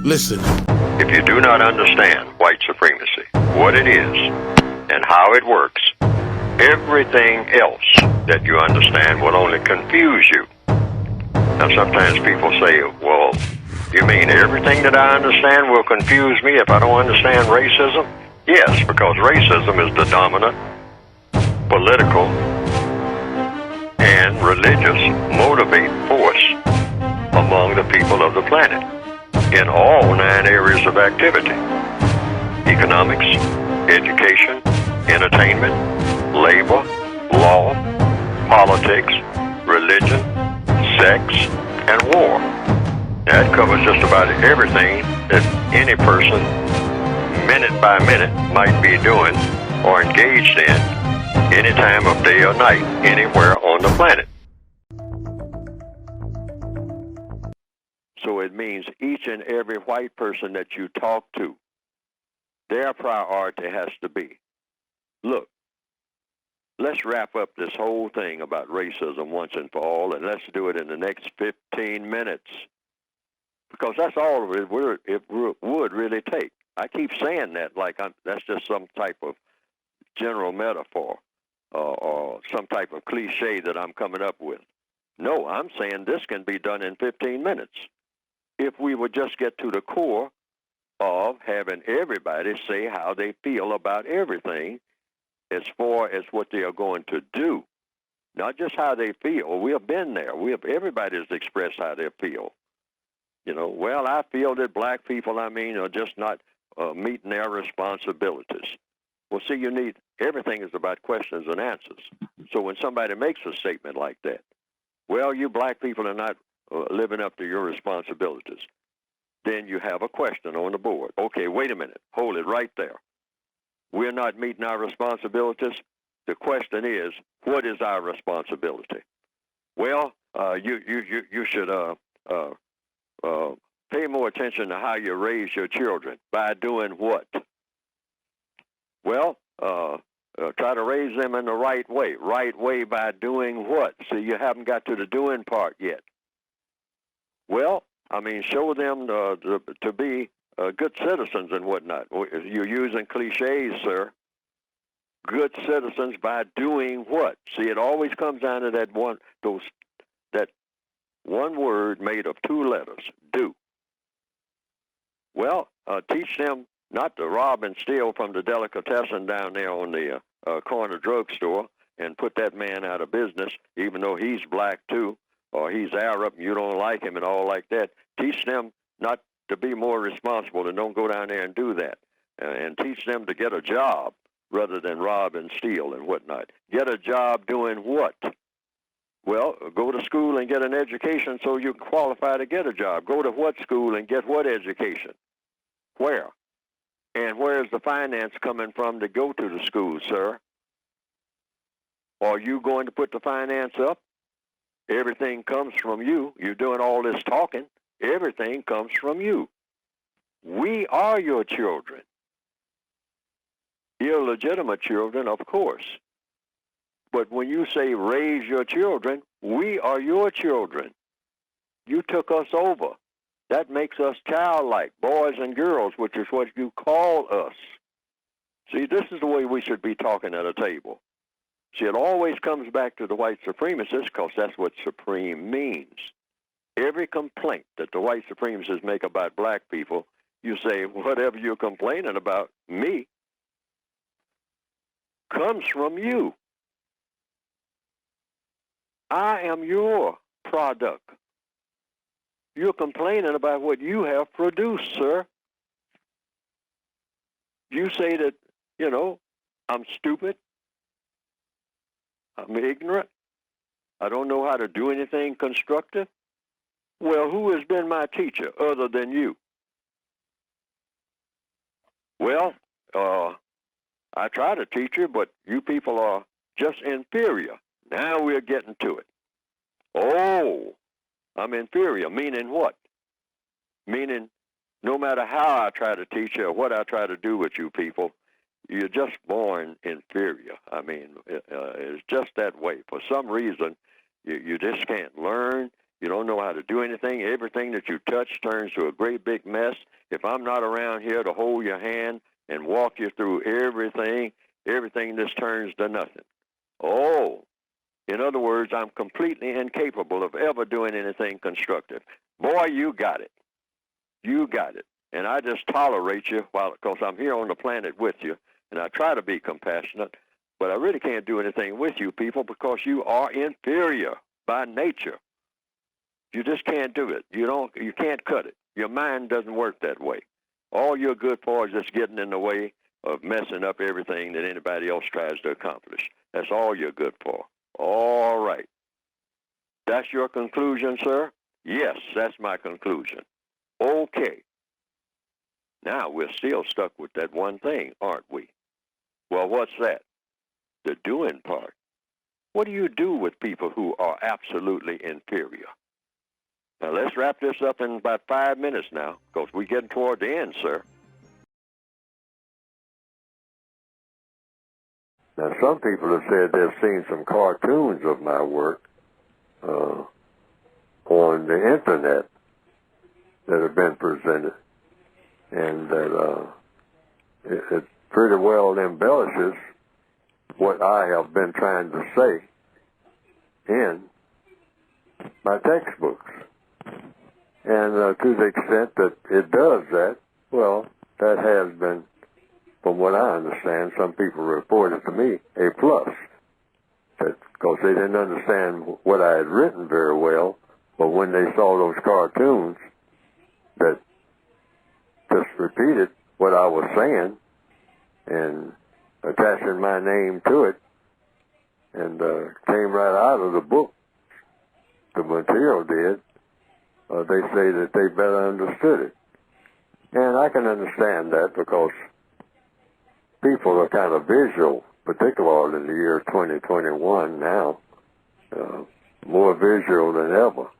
Listen. If you do not understand white supremacy, what it is, and how it works, everything else that you understand will only confuse you. Now, sometimes people say, well, you mean everything that I understand will confuse me if I don't understand racism? Yes, because racism is the dominant political and religious motivating force among the people of the planet in all 9 areas of activity: economics, education, entertainment, labor, law, politics, religion, sex, and war. That covers just about everything that any person, minute by minute, might be doing or engaged in any time of day or night, anywhere on the planet. So it means each and every white person that you talk to, their priority has to be, look, let's wrap up this whole thing about racism once and for all, and let's do it in the next 15 minutes. Because that's all it would really take. I keep saying that like that's just some type of general metaphor or some type of cliche that I'm coming up with. No, I'm saying this can be done in 15 minutes. If we would just get to the core of having everybody say how they feel about everything as far as what they are going to do, not just how they feel. We have been there. Everybody's expressed how they feel. You know, well, I feel that black people, are just not meeting their responsibilities. Well, see, everything is about questions and answers. So when somebody makes a statement like that, well, you black people are not living up to your responsibilities, then you have a question on the board. Okay, wait a minute. Hold it right there. We're not meeting our responsibilities. The question is, what is our responsibility? Well, you should pay more attention to how you raise your children. By doing what? Well, try to raise them in the right way. Right way by doing what? See, you haven't got to the doing part yet. Well, show them to be good citizens and whatnot. You're using cliches, sir. Good citizens by doing what? See, it always comes down to that one word made of 2 letters, do. Well, teach them not to rob and steal from the delicatessen down there on the corner drugstore and put that man out of business, even though he's black too, or he's Arab and you don't like him and all like that. Teach them not to be more responsible and don't go down there and do that. And teach them to get a job rather than rob and steal and whatnot. Get a job doing what? Well, go to school and get an education so you can qualify to get a job. Go to what school and get what education? Where? And where's the finance coming from to go to the school, sir? Are you going to put the finance up? Everything comes from you. You're doing all this talking. Everything comes from you. We are your children. Illegitimate children, of course. But when you say raise your children, we are your children. You took us over. That makes us childlike, boys and girls, which is what you call us. See, this is the way we should be talking at a table. See, it always comes back to the white supremacists because that's what supreme means. Every complaint that the white supremacists make about black people, you say, whatever you're complaining about, me, comes from you. I am your product. You're complaining about what you have produced, sir. You say that, I'm stupid, I'm ignorant, I don't know how to do anything constructive. Well, who has been my teacher other than you? Well, I try to teach you, but you people are just inferior. Now we're getting to it. Oh, I'm inferior, meaning what? Meaning no matter how I try to teach you or what I try to do with you people, you're just born inferior. It's just that way. For some reason, you just can't learn. You don't know how to do anything. Everything that you touch turns to a great big mess. If I'm not around here to hold your hand and walk you through everything just turns to nothing. Oh, in other words, I'm completely incapable of ever doing anything constructive. Boy, you got it. You got it. And I just tolerate you because I'm here on the planet with you, and I try to be compassionate, but I really can't do anything with you people because you are inferior by nature. You just can't do it. You can't cut it. Your mind doesn't work that way. All you're good for is just getting in the way of messing up everything that anybody else tries to accomplish. That's all you're good for. All right. That's your conclusion, sir? Yes, that's my conclusion. Okay. Now we're still stuck with that one thing, aren't we? Well, what's that? The doing part. What do you do with people who are absolutely inferior? Now, let's wrap this up in about 5 minutes now, because we're getting toward the end, sir. Now, some people have said they've seen some cartoons of my work on the Internet that have been presented, and that it pretty well embellishes what I have been trying to say in my textbooks. And to the extent that it does that, well, that has been, from what I understand, some people reported to me, a plus. Because they didn't understand what I had written very well, but when they saw those cartoons that just repeated what I was saying and attaching my name to it, and came right out of the book, the material did, they say that they better understood it. And I can understand that because people are kind of visual, particularly in the year 2021 now, more visual than ever.